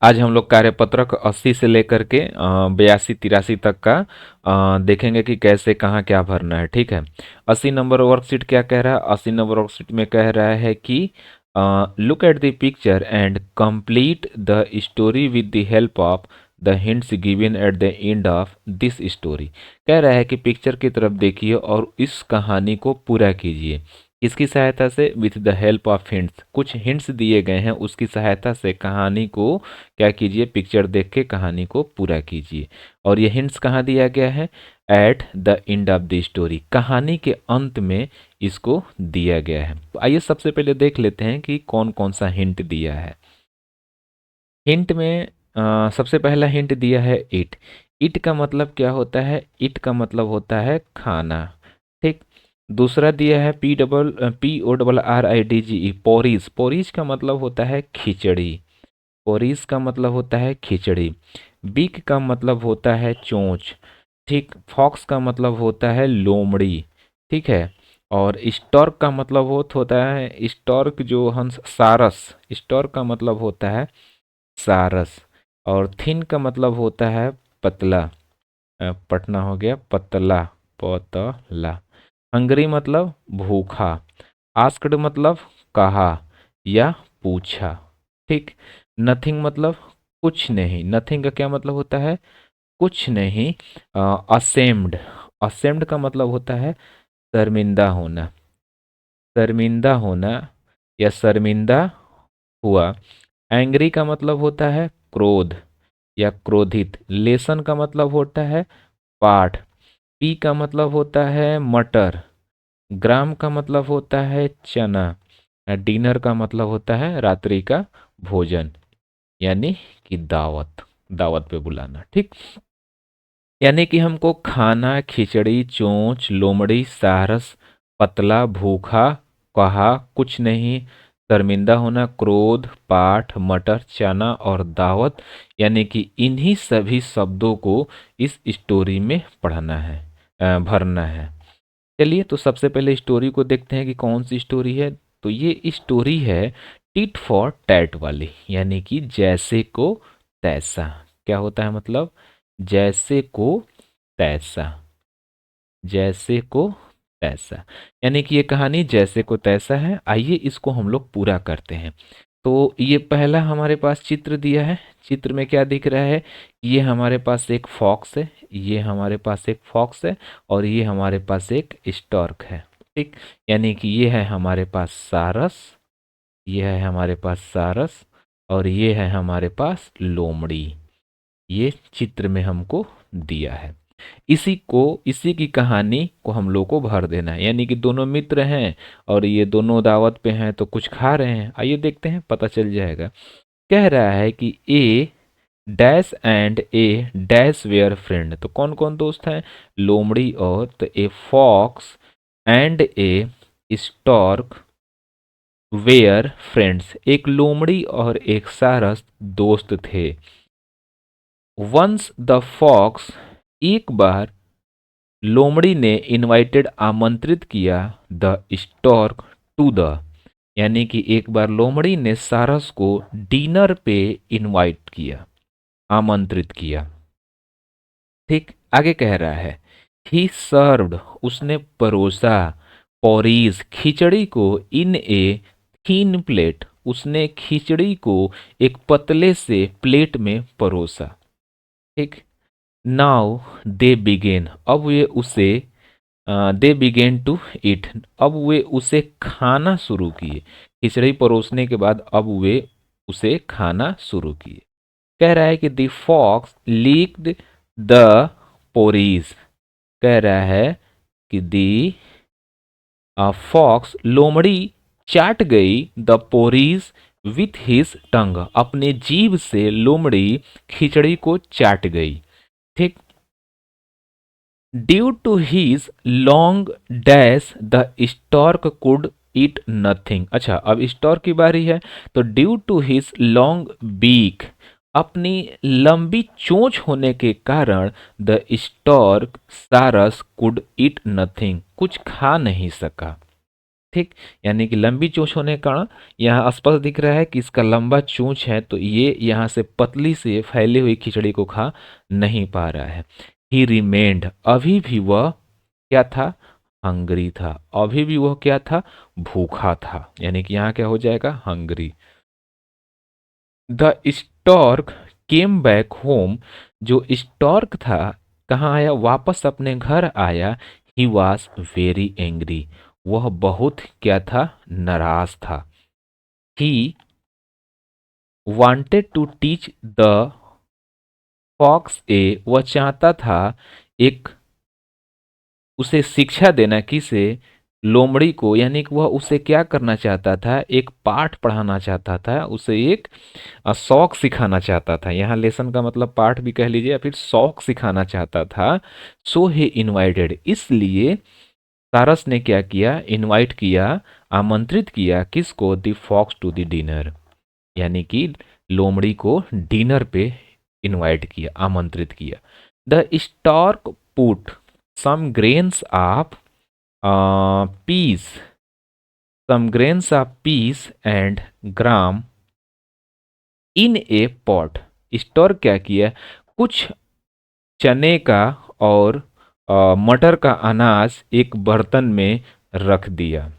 आज हम लोग कार्यपत्रक 80 से लेकर के 82-83 तक का देखेंगे कि कैसे कहाँ क्या भरना है। ठीक है। 80 नंबर वर्कशीट क्या कह रहा है? 80 नंबर वर्कशीट में कह रहा है कि look at the picture and complete the story with the help of the hints given at the end of this story. कह रहा है कि पिक्चर की तरफ देखिए और इस कहानी को पूरा कीजिए। किसकी सहायता से? With the help of hints. कुछ हिंट्स दिए गए हैं, उसकी सहायता से कहानी को क्या कीजिए? पिक्चर देख के कहानी को पूरा कीजिए। और ये हिंट्स कहाँ दिया गया है? At the end of the story, कहानी के अंत में इसको दिया गया है। तो आइए सबसे पहले देख लेते हैं कि कौन कौन सा हिंट दिया है। हिंट में सबसे पहला हिंट दिया है इट। इट का मतलब क्या होता है? इट का मतलब होता है खाना। ठीक। दूसरा दिया है PORRIDGE, पोरीज। पोरीज का मतलब होता है खिचड़ी। पोरीज का मतलब होता है खिचड़ी। बीक का मतलब होता है चोंच। ठीक। फॉक्स का मतलब होता है लोमड़ी। ठीक है। और स्टॉर्क का मतलब होता है स्टॉर्क जो हंस, सारस। स्टॉर्क का मतलब होता है सारस। और थिन का मतलब होता है पतला। पटना हो गया पतला, पतला। हंगरी मतलब भूखा। आस्क्ड मतलब कहा या पूछा। ठीक। नथिंग मतलब कुछ नहीं। नथिंग का क्या मतलब होता है? कुछ नहीं। असेम्ड। असेम्ड का मतलब होता है शर्मिंदा होना। शर्मिंदा होना या शर्मिंदा हुआ। एंग्री का मतलब होता है क्रोध या क्रोधित। लेसन का मतलब होता है पाठ। पी का मतलब होता है मटर। ग्राम का मतलब होता है चना। डिनर का मतलब होता है रात्रि का भोजन, यानी कि दावत। दावत पे बुलाना। ठीक। यानी कि हमको खाना, खिचड़ी, चोंच, लोमड़ी, सारस, पतला, भूखा, कहा, कुछ नहीं, शर्मिंदा होना, क्रोध, पाठ, मटर, चना और दावत, यानी कि इन्हीं सभी शब्दों को इस स्टोरी में पढ़ना है, भरना है। चलिए तो सबसे पहले स्टोरी को देखते हैं कि कौन सी स्टोरी है। तो ये स्टोरी है टिट फॉर टैट वाली, यानी कि जैसे को तैसा। क्या होता है मतलब? जैसे को तैसा। जैसे को तैसा, यानी कि ये कहानी जैसे को तैसा है। आइए इसको हम लोग पूरा करते हैं। तो ये पहला हमारे पास चित्र दिया है। चित्र में क्या दिख रहा है? ये हमारे पास एक फॉक्स है, ये हमारे पास एक फॉक्स है और ये हमारे पास एक स्टॉर्क है। ठीक। यानी कि ये है हमारे पास सारस, ये है हमारे पास सारस और ये है हमारे पास लोमड़ी। ये चित्र में हमको दिया है। इसी की कहानी को हम लोग को भर देना है। यानी कि दोनों मित्र हैं और ये दोनों दावत पे हैं तो कुछ खा रहे हैं। आइए देखते हैं, पता चल जाएगा। कह रहा है कि a dash and a dash were friend. तो कौन कौन दोस्त हैं? लोमड़ी और, तो a fox and a stork were friends. एक लोमड़ी और एक सारस दोस्त थे। वंस द फॉक्स, एक बार लोमड़ी ने इनवाइटेड, आमंत्रित किया, द स्टॉर्क टू द, यानी कि एक बार लोमड़ी ने सारस को डिनर पे इनवाइट किया, आमंत्रित किया। ठीक। आगे कह रहा है ही सर्व्ड, उसने परोसा, पौरीज, खिचड़ी को, इन ए थीन प्लेट, उसने खिचड़ी को एक पतले से प्लेट में परोसा। ठीक। नाउ दे बिगेन, अब वे उसे, दे बिगेन टू ईट, अब वे उसे खाना शुरू किए। खिचड़ी परोसने के बाद अब वे उसे खाना शुरू किए। कह रहा है कि the fox licked the porridge. कह रहा है कि दी फॉक्स, लोमड़ी, चाट गई the porridge with his tongue, अपने जीभ से लोमड़ी खिचड़ी को चाट गई। ठीक। Due to his long dash the stork could eat nothing. अच्छा, अब स्टॉर्क की बारी है। तो due to his long beak, अपनी लंबी चोंच होने के कारण, द स्टॉर्क सारस कुड ईट नथिंग, कुछ खा नहीं सका। ठीक, यानी कि लंबी चोंच होने का कारण यहाँ स्पष्ट दिख रहा है कि इसका लंबा चोंच है, तो ये यहाँ से पतली से फैली हुई खिचड़ी को खा नहीं पा रहा है। ही रिमेंड, अभी भी वह क्या था, हंग्री था, अभी भी वह क्या था, भूखा था, यानी कि यहाँ क्या हो जाएगा, hungry. The stork came back home, जो स्टॉर्क था कहाँ आया, वापस अपने घर आया। ही वॉज वेरी एंग्री, वह बहुत क्या था, नाराज था। He wanted to teach the fox a, वह चाहता था एक उसे शिक्षा देना, किसे, लोमड़ी को, यानी कि वह उसे क्या करना चाहता था, एक पाठ पढ़ाना चाहता था, उसे एक शौक सिखाना चाहता था। यहाँ लेसन का मतलब पाठ भी कह लीजिए या फिर शौक सिखाना चाहता था। सो ही इनवाइटेड, इसलिए सारस ने क्या किया, इनवाइट किया, आमंत्रित किया, किसको, the fox to the dinner, यानी कि लोमड़ी को डिनर पे इनवाइट किया, आमंत्रित किया। The stork put some grains of peas, some grains of peas and gram in a pot, stork क्या किया, कुछ चने का और मटर का अनाज एक बर्तन में रख दिया।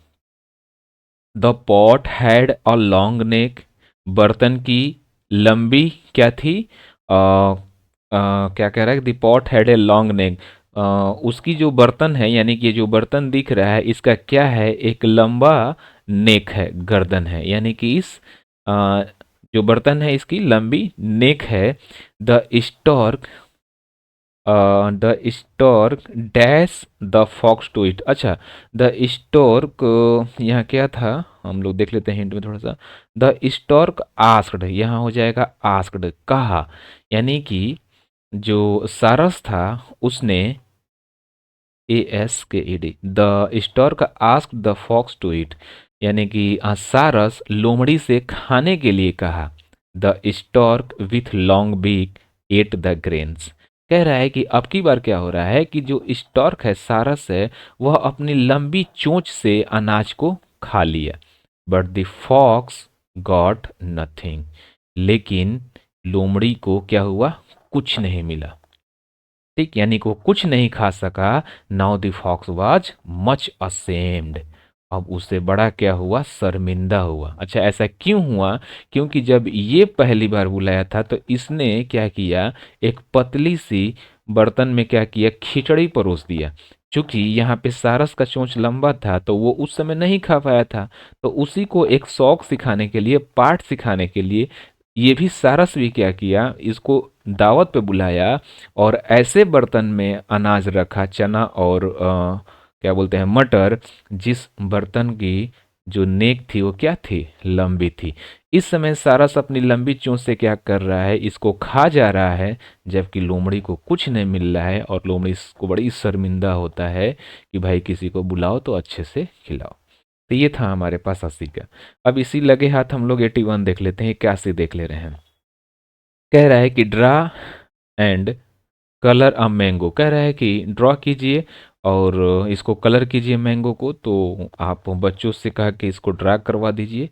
The pot had a long neck, बर्तन की लंबी क्या थी, क्या कह रहा है, the pot had a long neck, उसकी जो बर्तन है, यानी कि जो बर्तन दिख रहा है इसका क्या है, एक लंबा नेक है, गर्दन है, यानी कि इस जो बर्तन है इसकी लंबी नेक है। The stork, the stork dash the fox to eat, अच्छा, द स्टॉर्क यहाँ क्या था, हम लोग देख लेते हैं हिंट में थोड़ा सा। द स्टॉर्क आस्क्ड, यहाँ हो जाएगा आस्क्ड, कहा, यानी कि जो सारस था उसने, ASKED, the stork asked the fox to eat, यानी कि सारस लोमड़ी से खाने के लिए कहा। The stork with long beak at the grains, कह रहा है कि अब की बार क्या हो रहा है कि जो स्टॉर्क है, सारस है, वह अपनी लंबी चोंच से अनाज को खा लिया। But the fox got nothing, लेकिन लोमड़ी को क्या हुआ, कुछ नहीं मिला। ठीक, यानी कि वो कुछ नहीं खा सका। Now the fox was much ashamed, अब उससे बड़ा क्या हुआ, शर्मिंदा हुआ। अच्छा, ऐसा क्यों हुआ, क्योंकि जब ये पहली बार बुलाया था तो इसने क्या किया, एक पतली सी बर्तन में क्या किया, खिचड़ी परोस दिया। चूंकि यहाँ पे सारस का चोंच लंबा था तो वो उस समय नहीं खा पाया था, तो उसी को एक शौक सिखाने के लिए, पाठ सिखाने के लिए, ये भी सारस भी क्या किया, इसको दावत पे बुलाया और ऐसे बर्तन में अनाज रखा, चना और क्या बोलते हैं, मटर, जिस बर्तन की जो नेक थी वो क्या थी, लंबी थी। इस समय सारस अपनी लंबी चोंच से क्या कर रहा है, इसको खा जा रहा है, जबकि लोमड़ी को कुछ नहीं मिल रहा है और लोमड़ी इसको बड़ी शर्मिंदा होता है कि भाई किसी को बुलाओ तो अच्छे से खिलाओ। तो ये था हमारे पास 80 का। अब इसी लगे हाथ हम लोग 81 देख लेते हैं, 81 देख ले रहे हैं। कह रहा है कि draw and colour a mango, कह रहा है कि ड्रॉ कीजिए और इसको कलर कीजिए मैंगो को। तो आप बच्चों से कहा कि इसको ड्रा करवा दीजिए।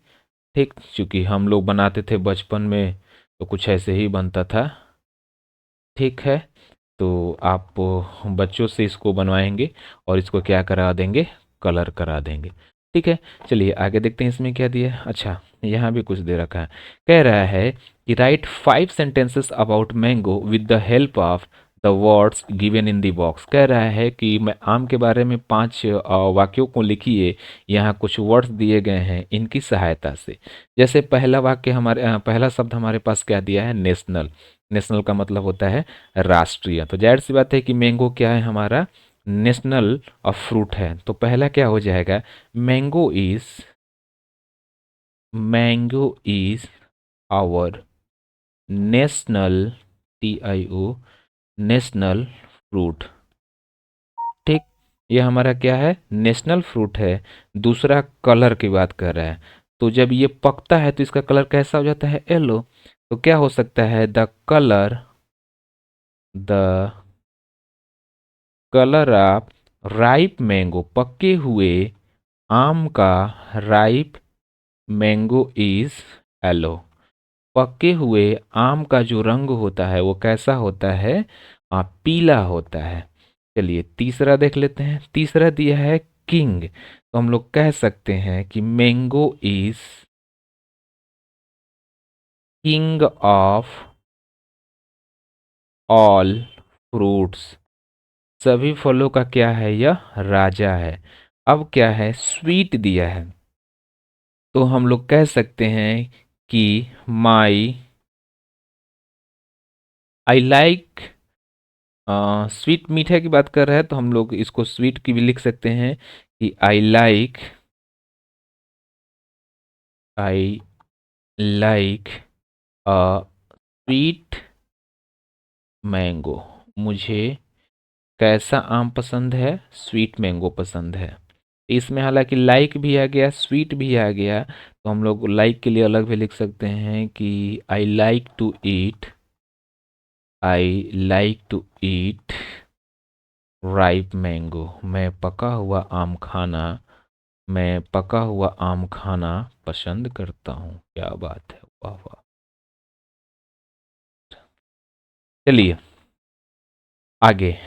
ठीक, क्योंकि हम लोग बनाते थे बचपन में तो कुछ ऐसे ही बनता था। ठीक है, तो आप बच्चों से इसको बनवाएंगे और इसको क्या करा देंगे, कलर करा देंगे। ठीक है, चलिए आगे देखते हैं इसमें क्या दिया है। अच्छा, यहाँ भी कुछ दे रखा है। कह रहा है कि right 5 sentences about mango with the help of the words given in the box, कह रहा है कि मैं आम के बारे में 5 वाक्यों को लिखिए, यहाँ कुछ वर्ड्स दिए गए हैं इनकी सहायता से। जैसे पहला वाक्य हमारे पहला शब्द हमारे पास क्या दिया है, नेशनल। नेशनल का मतलब होता है राष्ट्रीय, तो जाहिर सी बात है कि मैंगो क्या है, हमारा नेशनल फ्रूट है। तो पहला क्या हो जाएगा, mango is, mango is our national, TIO, national fruit. ठीक, ये हमारा क्या है, नेशनल फ्रूट है। दूसरा कलर की बात कर रहा है, तो जब ये पकता है तो इसका कलर कैसा हो जाता है, येलो। तो क्या हो सकता है, the colour, the colour of ripe mango, पके हुए आम का राइप मैंगो इज येलो। पके हुए आम का जो रंग होता है वो कैसा होता है? पीला होता है। चलिए तीसरा देख लेते हैं। तीसरा दिया है किंग, तो हम लोग कह सकते हैं कि mango is king of all fruits. सभी फलों का क्या है? यह राजा है। अब क्या है? स्वीट दिया है, तो हम लोग कह सकते हैं कि माई आई लाइक, स्वीट मीठे की बात कर रहे हैं तो हम लोग इसको स्वीट की भी लिख सकते हैं कि I like a sweet mango. मुझे कैसा आम पसंद है? स्वीट मैंगो पसंद है। इसमें हालांकि लाइक भी आ गया, स्वीट भी आ गया, तो हम लोग लाइक के लिए अलग भी लिख सकते हैं कि I like to eat ripe mango. मैं पका हुआ आम खाना पसंद करता हूँ। क्या बात है, वाह वाह। चलिए आगे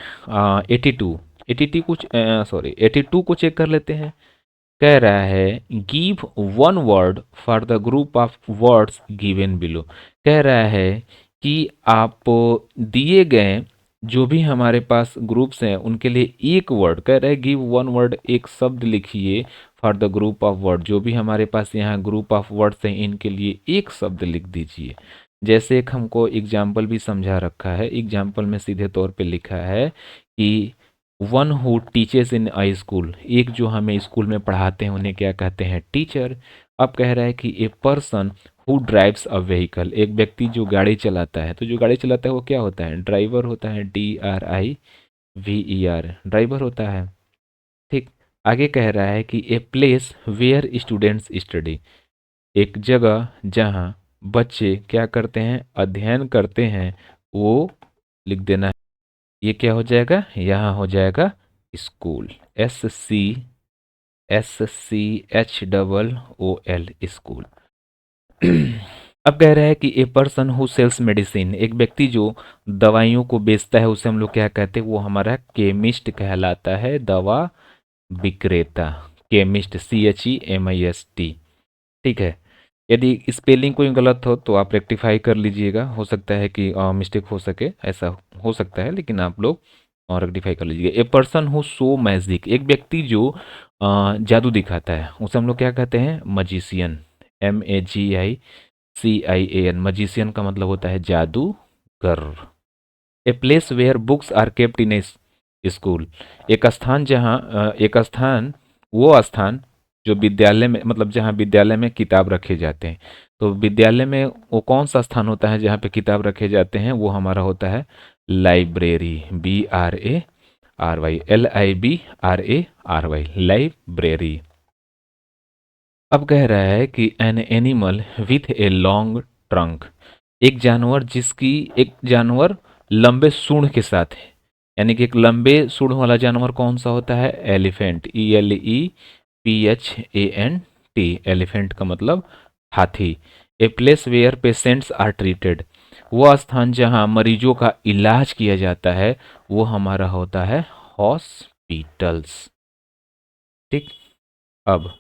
82 को चेक कर लेते हैं। कह रहा है give one word for the group of words given below. कह रहा है कि आप दिए गए जो भी हमारे पास ग्रुप्स हैं उनके लिए एक वर्ड, कह रहा है गिव वन वर्ड, एक शब्द लिखिए for the group of word. जो भी हमारे पास यहाँ ग्रुप ऑफ वर्ड्स हैं इनके लिए एक शब्द लिख दीजिए। जैसे एक हमको एग्जाम्पल भी समझा रखा है। एग्जाम्पल में सीधे तौर पे लिखा है कि one who teaches in I school, एक जो हमें स्कूल में पढ़ाते हैं उन्हें क्या कहते हैं? टीचर। अब कह रहा है कि a person who drives a vehicle, एक व्यक्ति जो गाड़ी चलाता है, तो जो गाड़ी चलाता है वो क्या होता है? ड्राइवर होता है। DRIVER, ड्राइवर होता है। ठीक। आगे कह रहा है कि a place where students study, एक जगह जहाँ बच्चे क्या करते हैं? अध्ययन करते हैं, वो लिख देना है। ये क्या हो जाएगा? यहाँ हो जाएगा स्कूल, SCHOOL, स्कूल। अब कह रहा है कि a person who sells medicine, एक व्यक्ति जो दवाइयों को बेचता है उसे हम लोग क्या कहते हैं? वो हमारा केमिस्ट कहलाता है, दवा विक्रेता। Chemist, CHEMIST। ठीक है। यदि स्पेलिंग कोई गलत हो तो आप रेक्टिफाई कर लीजिएगा, हो सकता है कि मिस्टेक हो सके, ऐसा हो सकता है, लेकिन आप लोग और रेक्टिफाई कर लीजिएगा। ए पर्सन हु शो मैजिक, एक व्यक्ति जो जादू दिखाता है उसे हम लोग क्या कहते हैं? Magician, MAGICIAN। मजिशियन का मतलब होता है जादूगर। A place where books are kept in school, एक स्थान, वो स्थान जो विद्यालय में, मतलब जहाँ विद्यालय में किताब रखे जाते हैं। तो विद्यालय में वो कौन सा स्थान होता है जहाँ पे किताब रखे जाते हैं? वो हमारा होता है लाइब्रेरी, BRARY, लाइब्रेरी। अब कह रहा है कि an animal with a long trunk, एक जानवर लंबे सूंड के साथ है। यानी कि एक लंबे सूंड वाला जानवर कौन सा होता है? एलिफेंट, ELEPHANT, एलिफेंट का मतलब हाथी। A place where patients are treated, वो स्थान जहां मरीजों का इलाज किया जाता है वो हमारा होता है हॉस्पिटल्स। ठीक। अब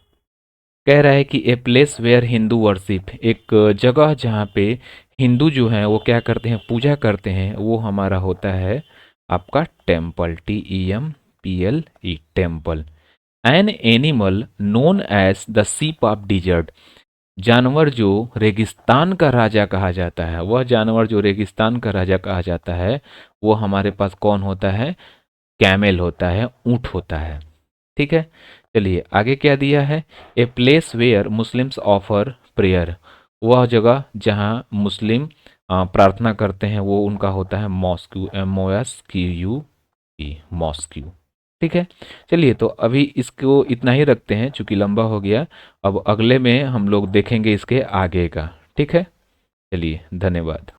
कह रहा है कि a place where Hindu worship, एक जगह जहाँ पे हिंदू जो हैं वो क्या करते हैं? पूजा करते हैं, वो हमारा होता है आपका temple, TEMPLE, temple. An animal known as the ship of desert, जानवर जो रेगिस्तान का राजा कहा जाता है, वह जानवर जो रेगिस्तान का राजा कहा जाता है वो हमारे पास कौन होता है? कैमेल होता है, ऊंट होता है। ठीक है। चलिए आगे क्या दिया है? A place where Muslims offer prayer, वह जगह जहाँ मुस्लिम प्रार्थना करते हैं वो उनका होता है मॉस्क्यू, MOSQUE, मॉस्क्यू। ठीक है। चलिए तो अभी इसको इतना ही रखते हैं चूंकि लंबा हो गया। अब अगले में हम लोग देखेंगे इसके आगे का। ठीक है। चलिए धन्यवाद।